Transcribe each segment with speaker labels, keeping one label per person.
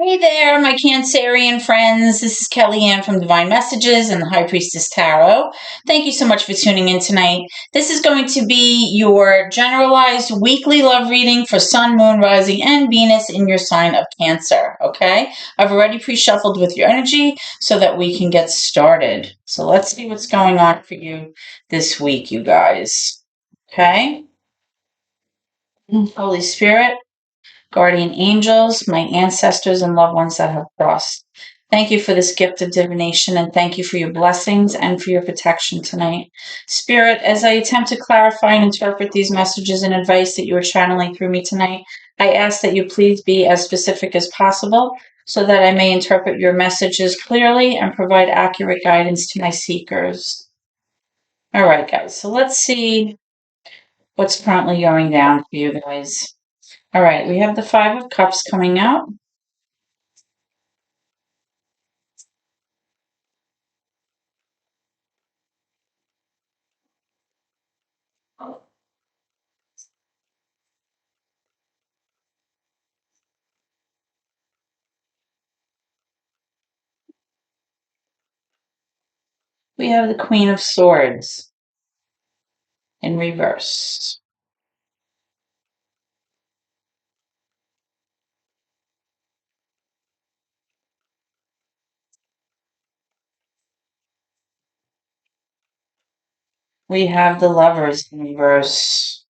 Speaker 1: Hey there, my Cancerian friends. This is Kellyanne from Divine Messages and the High Priestess Tarot. Thank you so much for tuning in tonight. This is going to be your generalized weekly love reading for Sun, Moon, Rising, and Venus in your sign of Cancer, okay? I've already pre-shuffled with your energy so that we can get started. So let's see what's going on for you this week, you guys, okay? Holy Spirit, guardian angels, my ancestors and loved ones that have crossed. Thank you for this gift of divination and thank you for your blessings and for your protection tonight. Spirit, as I attempt to clarify and interpret these messages and advice that you are channeling through me tonight, I ask that you please be as specific as possible so that I may interpret your messages clearly and provide accurate guidance to my seekers. All right, guys, so let's see what's currently going down for you guys. All right, we have the Five of Cups coming out. We have the Queen of Swords in reverse. We have the Lovers in reverse.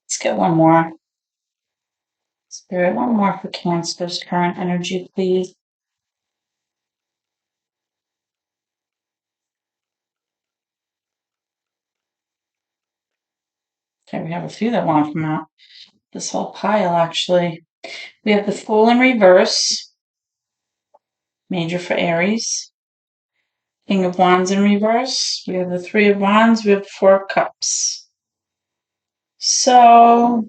Speaker 1: Let's get one more. Spirit, one more for Cancer's current energy, please. Okay, we have a few that want to come out. This whole pile, actually. We have the Fool in reverse. Major for Aries. King of Wands in reverse. We have the Three of Wands. We have the Four of Cups. So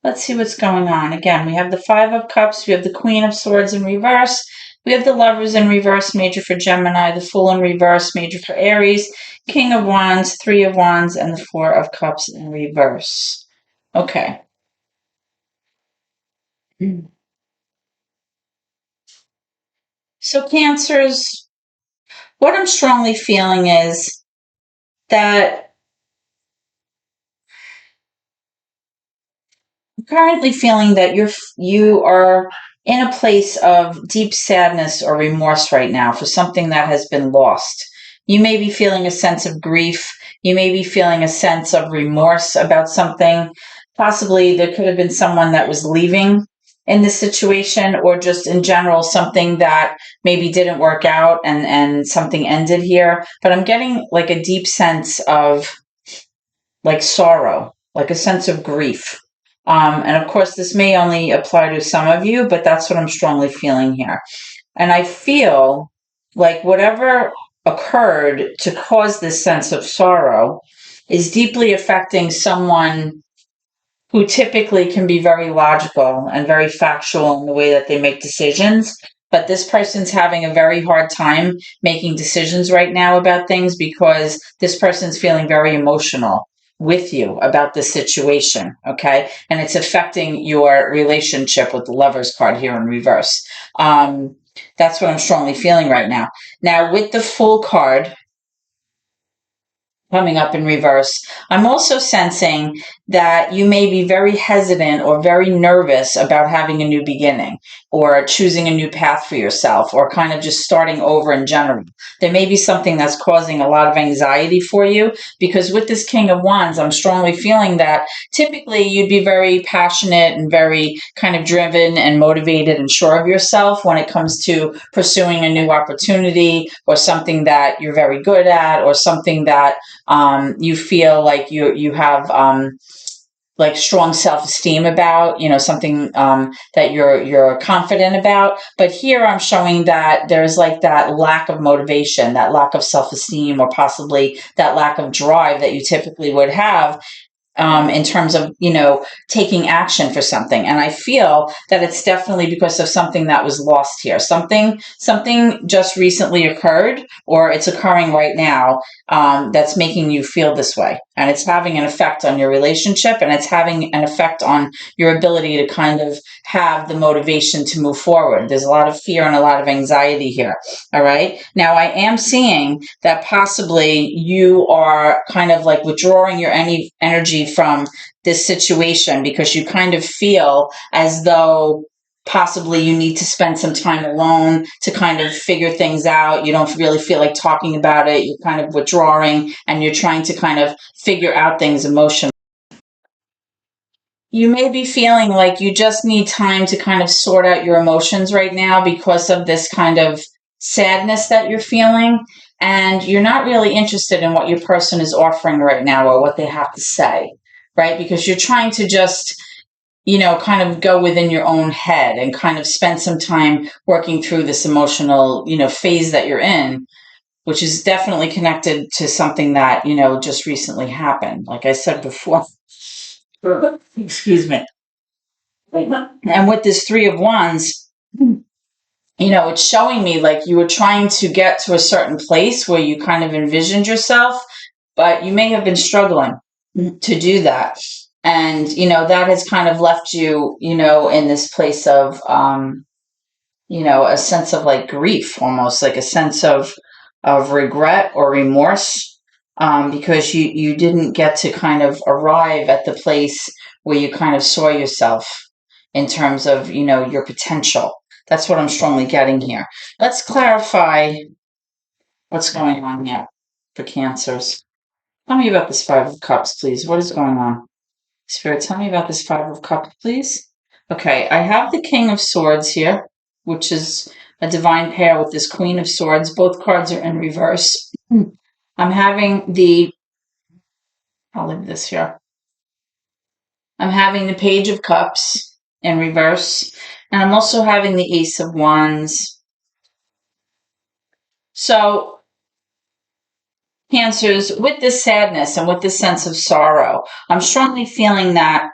Speaker 1: let's see what's going on. Again, we have the Five of Cups. We have the Queen of Swords in reverse. We have the Lovers in reverse, major for Gemini. The Fool in reverse, major for Aries. King of Wands, Three of Wands, and the Four of Cups in reverse. Okay. So Cancers, what I'm strongly feeling is that I'm currently feeling that you are in a place of deep sadness or remorse right now for something that has been lost. You may be feeling a sense of grief. You may be feeling a sense of remorse about something. Possibly there could have been someone that was leaving in this situation, or just in general something that maybe didn't work out and something ended here. But I'm getting like a deep sense of like sorrow, like a sense of grief. And of course, this may only apply to some of you, but that's what I'm strongly feeling here. And I feel like whatever occurred to cause this sense of sorrow is deeply affecting someone who typically can be very logical and very factual in the way that they make decisions. But this person's having a very hard time making decisions right now about things because this person's feeling very emotional with you about this situation, okay? And it's affecting your relationship with the Lovers card here in reverse. That's what I'm strongly feeling right now. Now, with the Fool card coming up in reverse, I'm also sensing that you may be very hesitant or very nervous about having a new beginning or choosing a new path for yourself or kind of just starting over in general. There may be something that's causing a lot of anxiety for you because with this King of Wands, I'm strongly feeling that typically you'd be very passionate and very kind of driven and motivated and sure of yourself when it comes to pursuing a new opportunity or something that you're very good at or something that you feel like you have like strong self-esteem about, something that you're confident about. But here I'm showing that there's like that lack of motivation, that lack of self-esteem, or possibly that lack of drive that you typically would have in terms of, taking action for something. And I feel that it's definitely because of something that was lost here. Something just recently occurred, or it's occurring right now, that's making you feel this way. And it's having an effect on your relationship, and it's having an effect on your ability to kind of have the motivation to move forward. There's a lot of fear and a lot of anxiety here. All right. Now, I am seeing that possibly you are kind of like withdrawing your energy from this situation because you kind of feel as though possibly you need to spend some time alone to kind of figure things out. You don't really feel like talking about it. You're kind of withdrawing, and you're trying to kind of figure out things emotionally. You may be feeling like you just need time to kind of sort out your emotions right now because of this kind of sadness that you're feeling. And you're not really interested in what your person is offering right now or what they have to say, right? Because you're trying to just, kind of go within your own head and kind of spend some time working through this emotional, phase that you're in, which is definitely connected to something that, just recently happened. Like I said before, excuse me. And with this Three of Wands, it's showing me like you were trying to get to a certain place where you kind of envisioned yourself, but you may have been struggling to do that. And, that has kind of left you, in this place of, a sense of like grief, almost like a sense of regret or remorse, because you didn't get to kind of arrive at the place where you kind of saw yourself in terms of, your potential. That's what I'm strongly getting here. Let's clarify what's going on here for Cancers. Tell me about this Five of Cups, please. What is going on? Spirit, tell me about this Five of Cups, please. Okay, I have the King of Swords here, which is a divine pair with this Queen of Swords. Both cards are in reverse. I'm having I'll leave this here. I'm having the Page of Cups in reverse, and I'm also having the Ace of Wands. So, Cancers, with this sadness and with this sense of sorrow, I'm strongly feeling that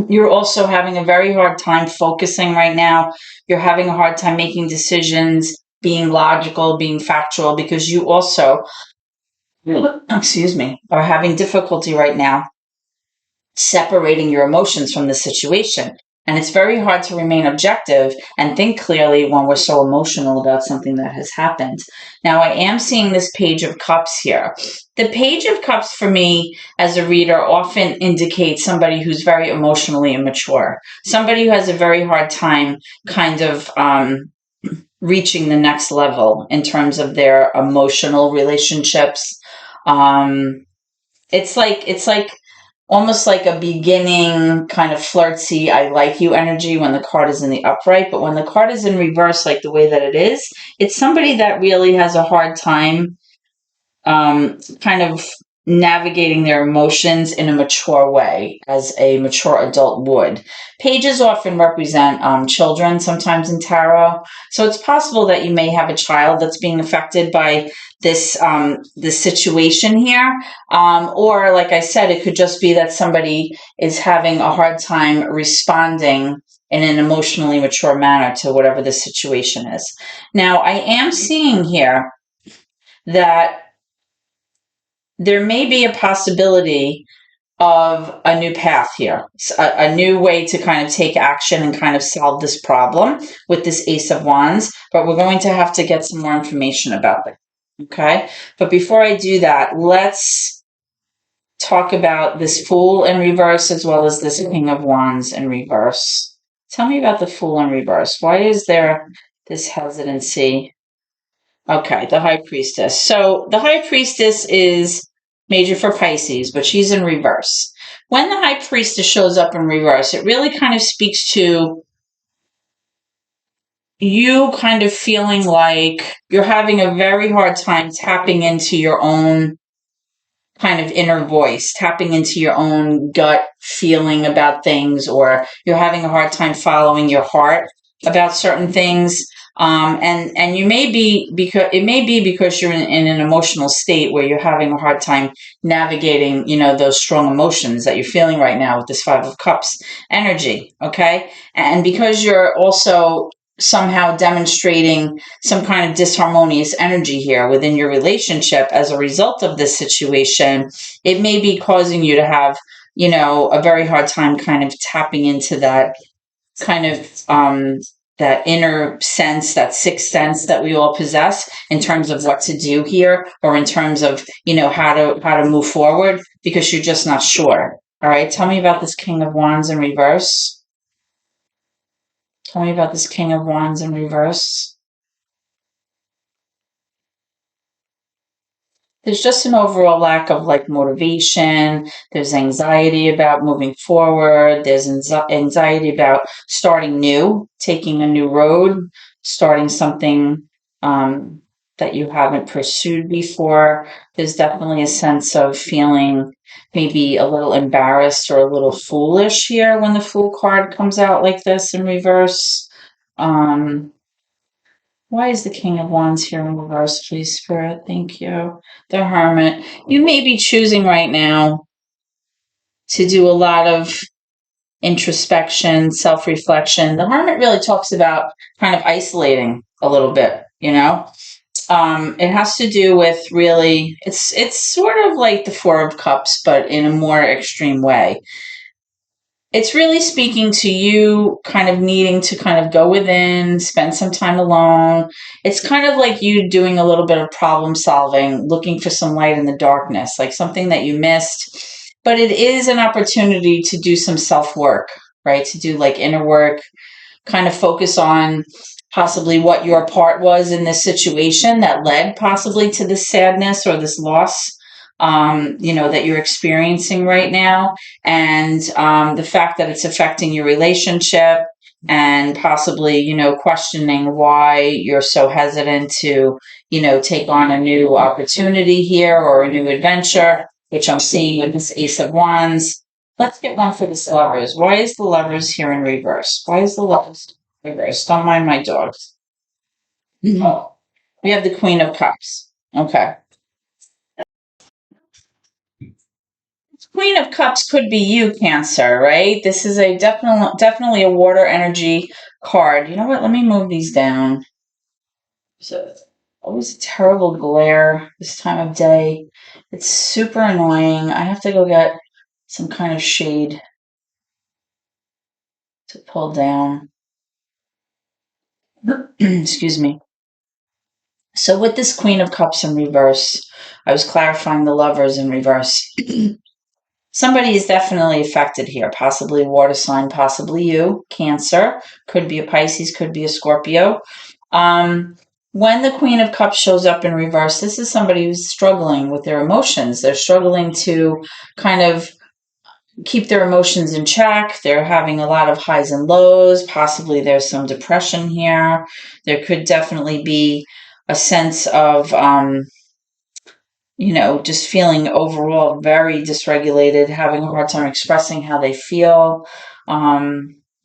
Speaker 1: you're also having a very hard time focusing right now. You're having a hard time making decisions, being logical, being factual, because you also, excuse me, are having difficulty right now separating your emotions from the situation. And it's very hard to remain objective and think clearly when we're so emotional about something that has happened. Now, I am seeing this Page of Cups here. The Page of Cups for me as a reader often indicates somebody who's very emotionally immature, somebody who has a very hard time kind of reaching the next level in terms of their emotional relationships. It's like almost like a beginning kind of flirty, I like you energy when the card is in the upright. But when the card is in reverse, like the way that it is, it's somebody that really has a hard time kind of navigating their emotions in a mature way, as a mature adult would. Pages often represent children, sometimes in tarot. So it's possible that you may have a child that's being affected by this situation here. Or, like I said, it could just be that somebody is having a hard time responding in an emotionally mature manner to whatever the situation is. Now, I am seeing here that there may be a possibility of a new path here, a new way to kind of take action and kind of solve this problem with this Ace of Wands, but we're going to have to get some more information about it, okay? But before I do that, let's talk about this Fool in reverse as well as this King of Wands in reverse. Tell me about the Fool in reverse. Why is there this hesitancy? Okay, the High Priestess. So the High Priestess is major for Pisces, but she's in reverse. When the High Priestess shows up in reverse, it really kind of speaks to you kind of feeling like you're having a very hard time tapping into your own kind of inner voice, tapping into your own gut feeling about things, or you're having a hard time following your heart about certain things. And you may be, because you're in an emotional state where you're having a hard time navigating, those strong emotions that you're feeling right now with this Five of Cups energy. Okay. And because you're also somehow demonstrating some kind of disharmonious energy here within your relationship as a result of this situation, it may be causing you to have, a very hard time kind of tapping into that kind of that inner sense, that sixth sense that we all possess in terms of what to do here, or in terms of, how to move forward, because you're just not sure. All right, tell me about this King of Wands in reverse. Tell me about this King of Wands in reverse. There's just an overall lack of like motivation. There's anxiety about moving forward. There's anxiety about starting new, taking a new road, starting something that you haven't pursued before. There's definitely a sense of feeling maybe a little embarrassed or a little foolish here when the Fool card comes out like this in reverse. Um, why is the King of Wands here in reverse, please, Spirit? Thank you. The Hermit. You may be choosing right now to do a lot of introspection, self reflection. The Hermit really talks about kind of isolating a little bit, It has to do with really, it's sort of like the Four of Cups, but in a more extreme way. It's really speaking to you kind of needing to kind of go within, spend some time alone. It's kind of like you doing a little bit of problem solving, looking for some light in the darkness, like something that you missed. But it is an opportunity to do some self work, right? To do like inner work, kind of focus on possibly what your part was in this situation that led possibly to this sadness or this loss, that you're experiencing right now. And the fact that it's affecting your relationship, and possibly, questioning why you're so hesitant to, take on a new opportunity here or a new adventure, which I'm seeing with this Ace of Wands. Let's get one for the Lovers. Why is the Lovers here in reverse? Why is the Lovers in reverse? Don't mind my dogs. No. We have the Queen of Cups. Okay. Queen of Cups could be you, Cancer, right? This is a definitely a water energy card. You know what? Let me move these down. So always a terrible glare this time of day. It's super annoying. I have to go get some kind of shade to pull down. Excuse me. So with this Queen of Cups in reverse, I was clarifying the Lovers in reverse. Somebody is definitely affected here, possibly a water sign, possibly you, Cancer, could be a Pisces, could be a Scorpio. When the Queen of Cups shows up in reverse, this is somebody who's struggling with their emotions. They're struggling to kind of keep their emotions in check. They're having a lot of highs and lows. Possibly there's some depression here. There could definitely be a sense of just feeling overall very dysregulated, having a hard time expressing how they feel.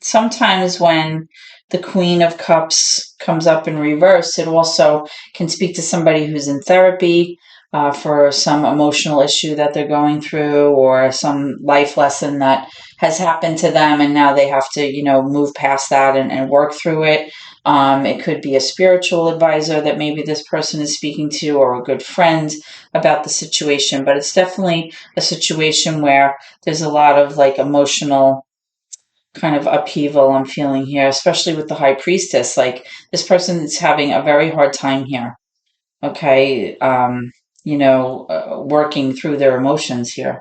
Speaker 1: Sometimes when the Queen of Cups comes up in reverse, it also can speak to somebody who's in therapy for some emotional issue that they're going through, or some life lesson that has happened to them, and now they have to, move past that and work through it. It could be a spiritual advisor that maybe this person is speaking to, or a good friend about the situation. But it's definitely a situation where there's a lot of like emotional kind of upheaval I'm feeling here, especially with the High Priestess. Like, this person is having a very hard time here. Okay. Working through their emotions here.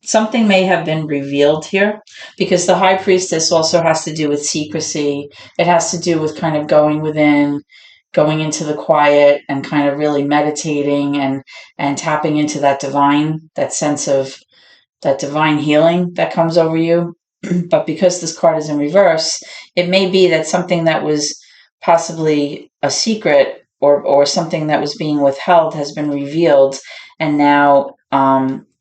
Speaker 1: Something may have been revealed here, because the High Priestess also has to do with secrecy. It has to do with kind of going within, going into the quiet, and kind of really meditating and tapping into that sense of that divine healing that comes over you. But because this card is in reverse, it may be that something that was possibly a secret, or something that was being withheld, has been revealed, and now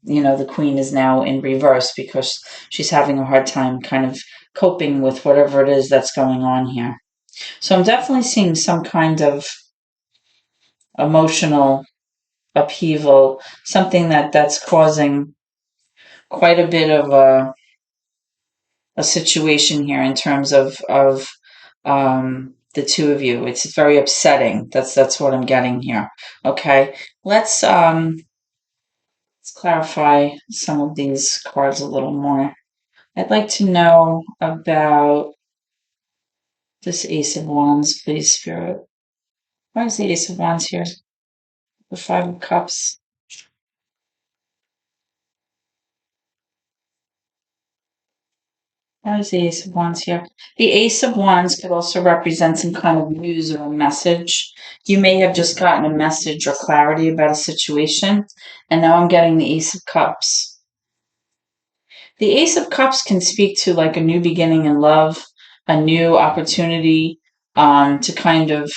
Speaker 1: the Queen is now in reverse because she's having a hard time kind of coping with whatever it is that's going on here. So I'm definitely seeing some kind of emotional upheaval, something that's causing quite a bit of a situation here in terms of the two of you. It's very upsetting. That's what I'm getting here. Okay, let's clarify some of these cards a little more. I'd like to know about this Ace of Wands, please, Spirit. Why is the Ace of Wands here? The Five of Cups. Why is the Ace of Wands here? The Ace of Wands could also represent some kind of news or a message. You may have just gotten a message or clarity about a situation, and now I'm getting the Ace of Cups. The Ace of Cups can speak to like a new beginning in love, a new opportunity to kind of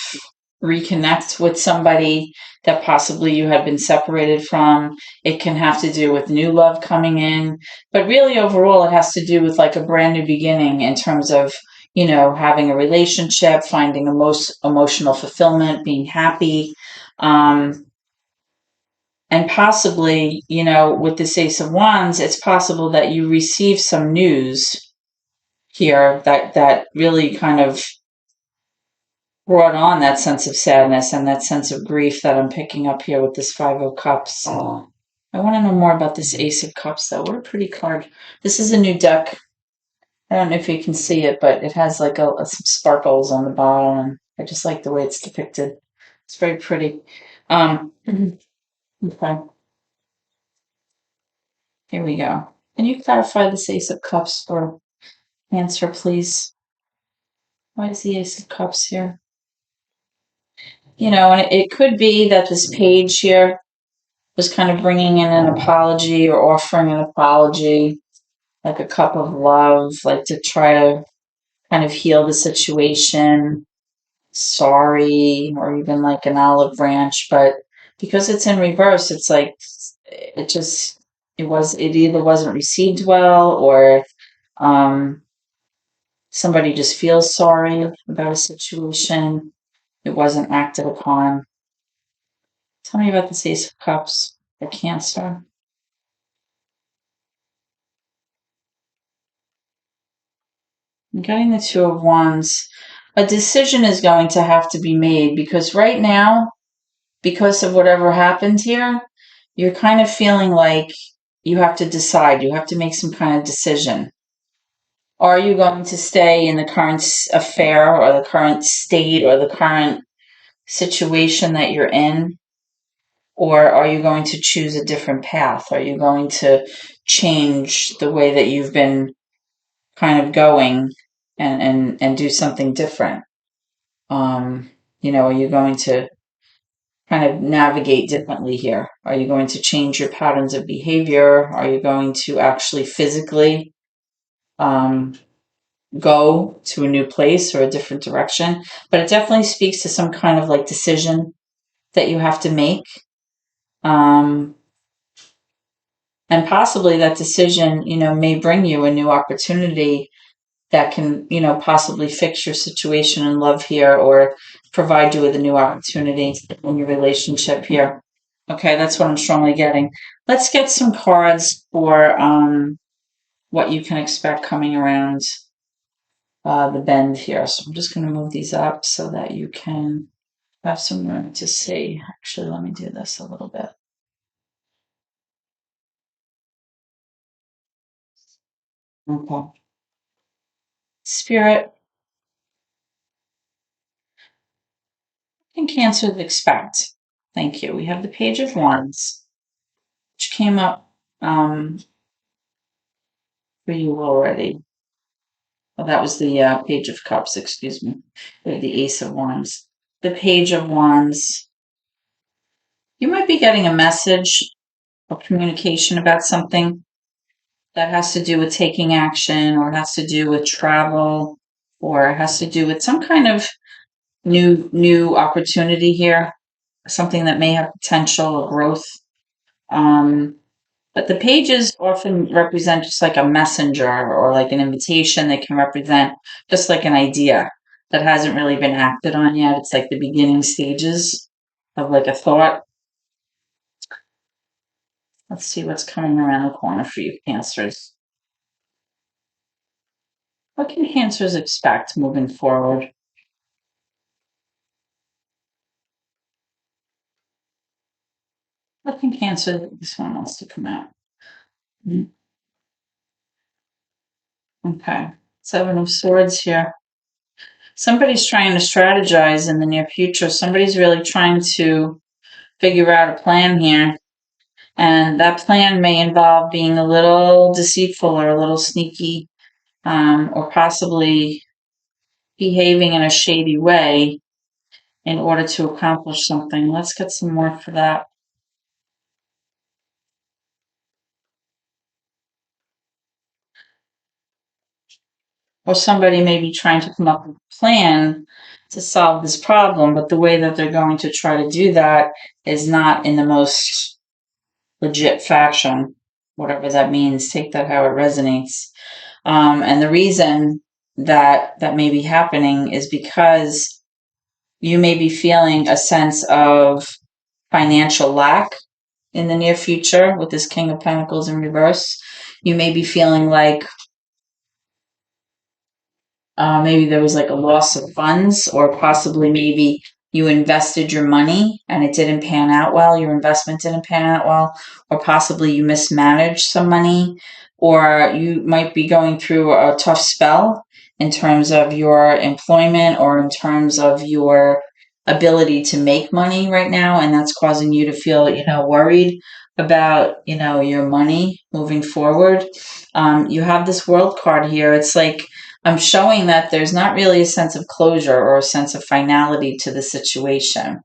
Speaker 1: reconnect with somebody that possibly you had been separated from. It can have to do with new love coming in, but really overall, it has to do with like a brand new beginning in terms of, you know, having a relationship, finding emotional fulfillment, being happy. And possibly, you know, with this Ace of Wands, it's possible that you receive some news here that really kind of brought on that sense of sadness and that sense of grief that I'm picking up here with this Five of Cups. I want to know more about this Ace of Cups, though. What a pretty card. This is a new deck. I don't know if you can see it, but it has like some sparkles on the bottom, and I just like the way it's depicted. It's very pretty. Okay. Here we go. Can you clarify this Ace of Cups or answer, please? Why is the Ace of Cups here? You know, and it could be that this page here was kind of bringing in an apology or offering an apology, like a cup of love, like to try to kind of heal the situation, sorry, or even like an olive branch. But because it's in reverse, it's like it just it either wasn't received well or um somebody just feels sorry about a situation. It wasn't acted upon. Tell me about this Ace of Cups, the Cancer. I'm getting the Two of Wands. A decision is going to have to be made because right now, because of whatever happened here, you're kind of feeling like you have to decide. You have to make some kind of decision. Are you going to stay in the current affair or the current state or the current situation that you're in? Or are you going to choose a different path? Are you going to change the way that you've been kind of going and do something different? You know, are you going to kind of navigate differently here? Are you going to change your patterns of behavior? Are you going to actually physically um, go to a new place or a different direction? But it definitely speaks to some kind of like decision that you have to make. Um, and possibly that decision, you know, may bring you a new opportunity that can, you know, possibly fix your situation in love here or provide you with a new opportunity in your relationship here. Okay, that's what I'm strongly getting. Let's get some cards for what you can expect coming around the bend here. So I'm just going to move these up so that you can have some room to see. Actually, let me do this a little bit. Okay. Spirit, and Cancer expect. Thank you. We have the Page of Wands, which came up for you already. Well, that was the Page of Cups, excuse me. The Ace of Wands. The Page of Wands. You might be getting a message or communication about something that has to do with taking action or it has to do with travel or it has to do with some kind of new opportunity here, something that may have potential or growth. But the pages often represent just like a messenger or like an invitation. They can represent just like an idea. that hasn't really been acted on yet. It's like the beginning stages of like a thought. Let's see what's coming around the corner for you, Cancers. What can Cancers expect moving forward? What can Cancer, this one wants to come out. Okay. Seven of Swords here. Somebody's trying to strategize in the near future. Somebody's really trying to figure out a plan here. And that plan may involve being a little deceitful or a little sneaky, or possibly behaving in a shady way in order to accomplish something. Let's get some more for that. Or somebody may be trying to come up with a plan to solve this problem, but the way that they're going to try to do that is not in the most legit fashion, whatever that means. Take that how it resonates. And the reason that that may be happening is because you may be feeling a sense of financial lack in the near future with this King of Pentacles in reverse. You may be feeling like maybe there was like a loss of funds, or possibly maybe you invested your money and it didn't pan out well, your investment didn't pan out well, or possibly you mismanaged some money, or you might be going through a tough spell in terms of your employment or in terms of your ability to make money right now, and that's causing you to feel, worried about, your money moving forward. You have this World card here. It's like I'm showing that there's not really a sense of closure or a sense of finality to the situation.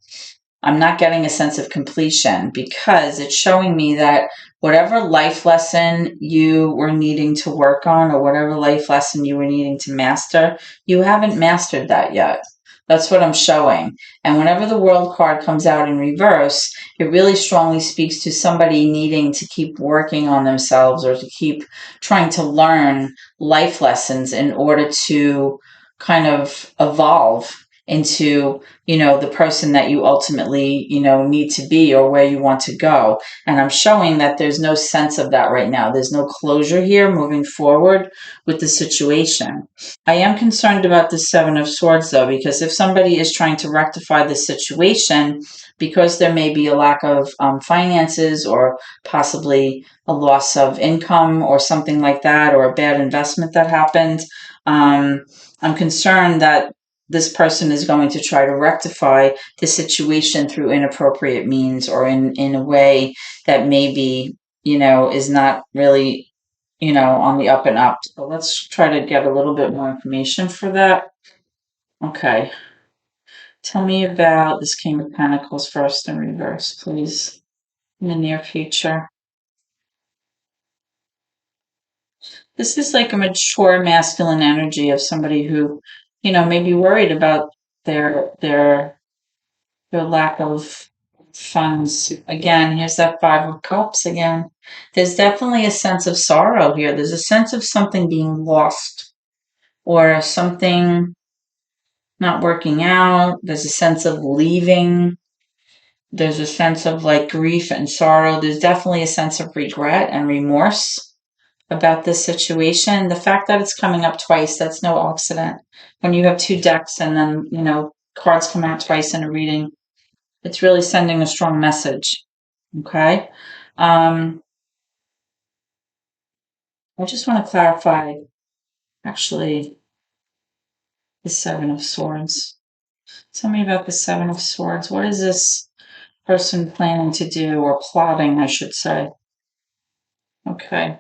Speaker 1: I'm not getting a sense of completion because it's showing me that whatever life lesson you were needing to work on or whatever life lesson you were needing to master, you haven't mastered that yet. That's what I'm showing. And whenever the World card comes out in reverse, it really strongly speaks to somebody needing to keep working on themselves or to keep trying to learn life lessons in order to kind of evolve into, the person that you ultimately, need to be or where you want to go. And I'm showing that there's no sense of that right now. There's no closure here moving forward with the situation. I am concerned about the Seven of Swords, though, because if somebody is trying to rectify the situation, because there may be a lack of finances or possibly a loss of income or something like that, or a bad investment that happened, I'm concerned that this person is going to try to rectify the situation through inappropriate means or in a way that maybe, is not really, on the up and up. So let's try to get a little bit more information for that. Okay. Tell me about this King of Pentacles first in reverse, please, in the near future. This is like a mature masculine energy of somebody who, may be worried about their lack of funds. Again, here's that Five of Cups again. There's definitely a sense of sorrow here. There's a sense of something being lost or something not working out. There's a sense of leaving. There's a sense of like grief and sorrow. There's definitely a sense of regret and remorse about this situation. The fact that it's coming up twice, that's no accident. When you have two decks and then, cards come out twice in a reading, it's really sending a strong message. Okay. I just want to clarify actually the Seven of Swords. Tell me about the Seven of Swords. What is this person planning to do, or plotting, I should say? Okay.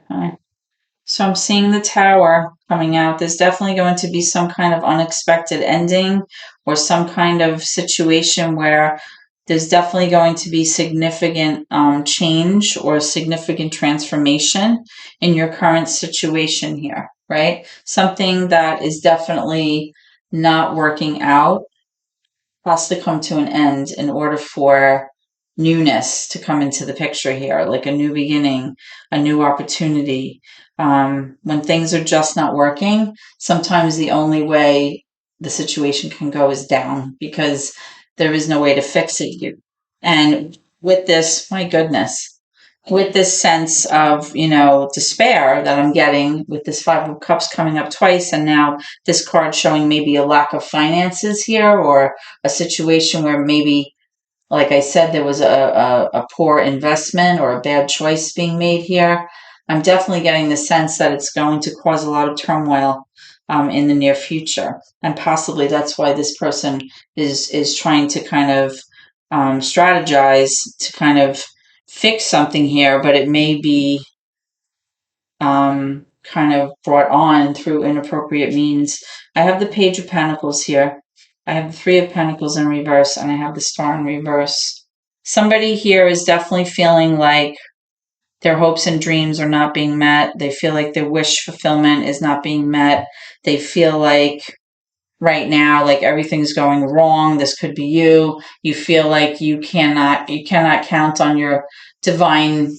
Speaker 1: So I'm seeing the Tower coming out. There's definitely going to be some kind of unexpected ending or some kind of situation where there's definitely going to be significant change or significant transformation in your current situation here, right? Something that is definitely not working out has to come to an end in order for newness to come into the picture here, like a new beginning, a new opportunity. When things are just not working, sometimes the only way the situation can go is down, because there is no way to fix it. And with this, my goodness, with this sense of, despair that I'm getting with this Five of Cups coming up twice, and now this card showing maybe a lack of finances here, or a situation where maybe, like I said, there was a poor investment or a bad choice being made here. I'm definitely getting the sense that it's going to cause a lot of turmoil in the near future, and possibly that's why this person is trying to kind of strategize to kind of fix something here, but it may be kind of brought on through inappropriate means. I have the Page of Pentacles here. I have the Three of Pentacles in reverse, and I have the Star in reverse. Somebody here is definitely feeling like their hopes and dreams are not being met. They feel like their wish fulfillment is not being met. They feel like right now, like everything's going wrong. This could be you. You feel like you cannot count on your divine,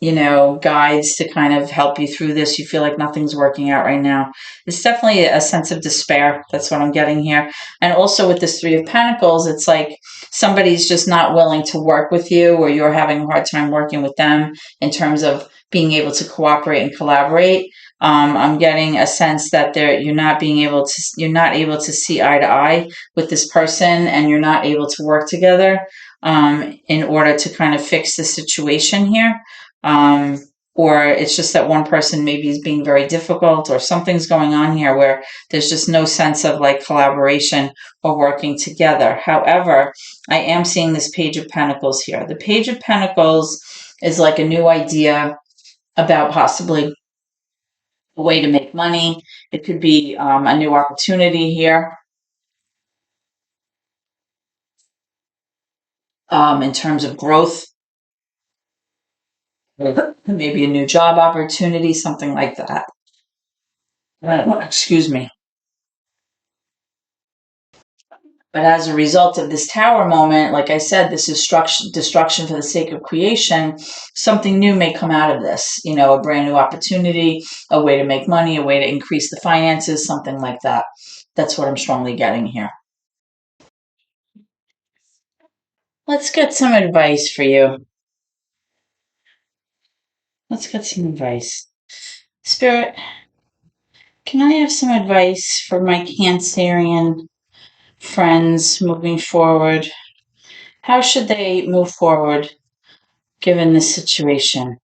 Speaker 1: guides to kind of help you through this. You feel like nothing's working out right now. It's definitely a sense of despair. That's what I'm getting here. And also with this Three of Pentacles, it's like somebody's just not willing to work with you, or you're having a hard time working with them in terms of being able to cooperate and collaborate. I'm getting a sense that you're not able to see eye to eye with this person, and you're not able to work together in order to kind of fix the situation here. Or it's just that one person maybe is being very difficult, or something's going on here where there's just no sense of like collaboration or working together. However, I am seeing this Page of Pentacles here. The Page of Pentacles is like a new idea about possibly a way to make money. It could be a new opportunity here in terms of growth. Maybe a new job opportunity, something like that. Excuse me. But as a result of this Tower moment, like I said, this is destruction for the sake of creation. Something new may come out of this, a brand new opportunity, a way to make money, a way to increase the finances, something like that. That's what I'm strongly getting here. Let's get some advice for you. Let's get some advice. Spirit, can I have some advice for my Cancerian friends moving forward? How should they move forward given this situation?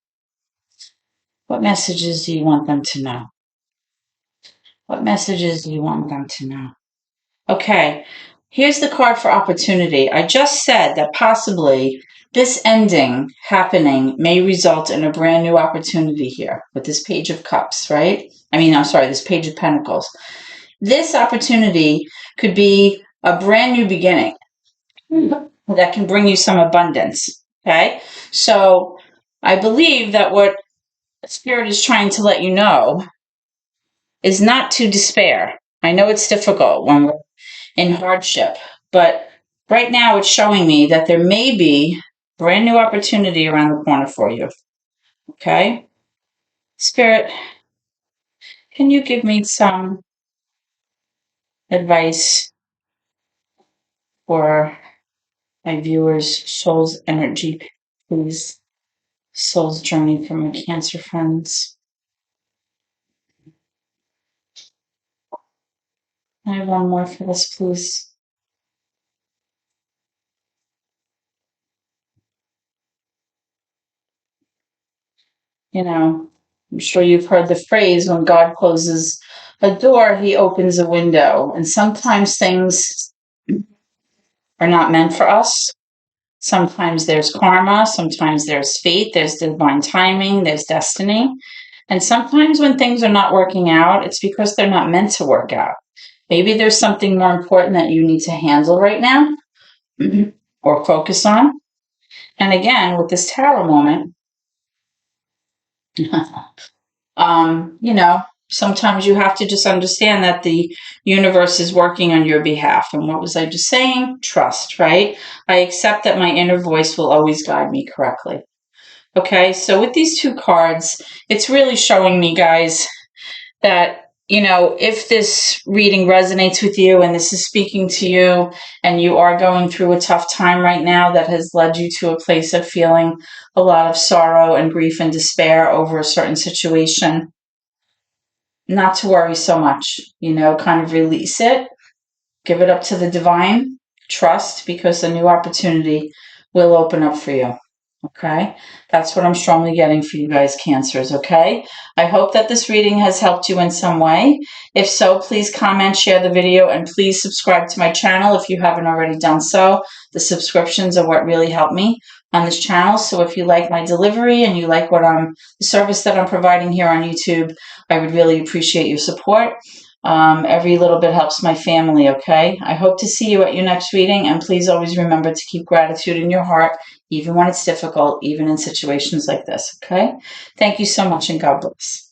Speaker 1: What messages do you want them to know? What messages do you want them to know? Okay, here's the card for opportunity. I just said that possibly this ending happening may result in a brand new opportunity here with this Page of Cups, right? This Page of Pentacles. This opportunity could be a brand new beginning that can bring you some abundance, okay? So I believe that what Spirit is trying to let you know is not to despair. I know it's difficult when we're in hardship, but right now it's showing me that there may be brand new opportunity around the corner for you. Okay? Spirit, can you give me some advice for my viewers' soul's energy, please? Soul's journey for my Cancer friends. I have one more for this, please. I'm sure you've heard the phrase, when God closes a door, he opens a window. And sometimes things are not meant for us. Sometimes there's karma, sometimes there's fate, there's divine timing, there's destiny. And sometimes when things are not working out, it's because they're not meant to work out. Maybe there's something more important that you need to handle right now or focus on. And again, with this Tower moment, sometimes you have to just understand that the universe is working on your behalf. And what was I just saying? Trust, right? I accept that my inner voice will always guide me correctly. Okay, so with these two cards, it's really showing me, guys, that if this reading resonates with you and this is speaking to you and you are going through a tough time right now that has led you to a place of feeling a lot of sorrow and grief and despair over a certain situation, not to worry so much, kind of release it, give it up to the divine, trust, because a new opportunity will open up for you. Okay, that's what I'm strongly getting for you guys, Cancers. Okay, I hope that this reading has helped you in some way. If so, please comment, share the video, and please subscribe to my channel if you haven't already done so. The subscriptions are what really help me on this channel. So if you like my delivery and you like the service that I'm providing here on YouTube, I would really appreciate your support. Every little bit helps my family, okay? I hope to see you at your next reading, and please always remember to keep gratitude in your heart, even when it's difficult, even in situations like this, okay? Thank you so much, and God bless.